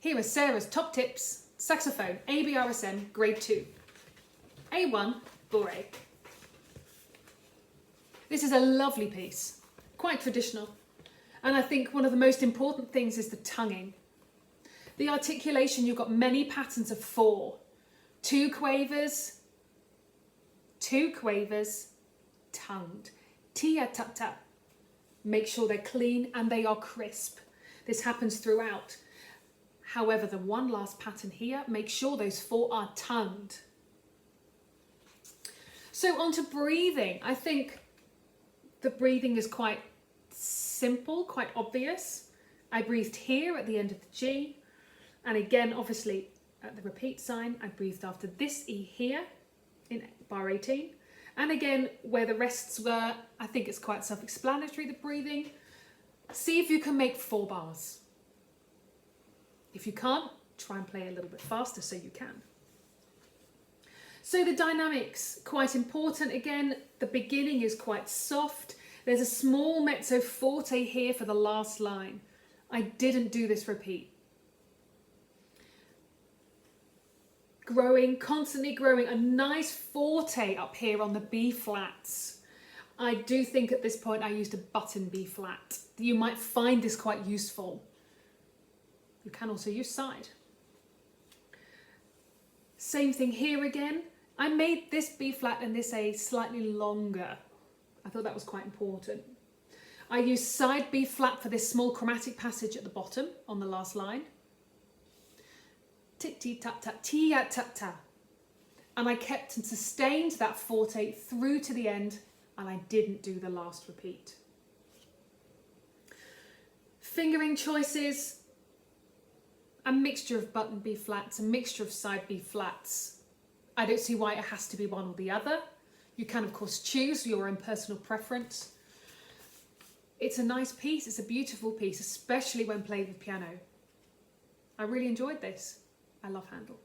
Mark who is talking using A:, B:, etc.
A: Here are Sarah's top tips. Saxophone, ABRSM, grade 2. A1, Bourree. This is a lovely piece, quite traditional. And I think one of the most important things is the tonguing. The articulation, you've got many patterns of 4. 2 quavers, tongued. Tia-ta-ta. Make sure they're clean and they are crisp. This happens throughout. However, the one last pattern here, make sure those 4 are tongued. So on to breathing. I think the breathing is quite simple, quite obvious. I breathed here at the end of the G. And again, obviously, at the repeat sign, I breathed after this E here in bar 18. And again, where the rests were, I think it's quite self-explanatory, the breathing. See if you can make 4 bars. If you can't, try and play a little bit faster so you can. So the dynamics, quite important. Again, the beginning is quite soft. There's a small mezzo forte here for the last line. I didn't do this repeat. Growing, constantly growing, a nice forte up here on the B flats. I do think at this point I used a button B flat. You might find this quite useful. You can also use side. Same thing here again. I made this B flat and this A slightly longer. I thought that was quite important. I used side B flat for this small chromatic passage at the bottom on the last line. Tit ti tap tap tia tap ta. And I kept and sustained that forte through to the end, and I didn't do the last repeat. Fingering choices, a mixture of button B flats, a mixture of side B flats. I don't see why it has to be one or the other. You can of course choose your own personal preference. It's a nice piece, it's a beautiful piece, especially when played with piano. I really enjoyed this. I love Handel.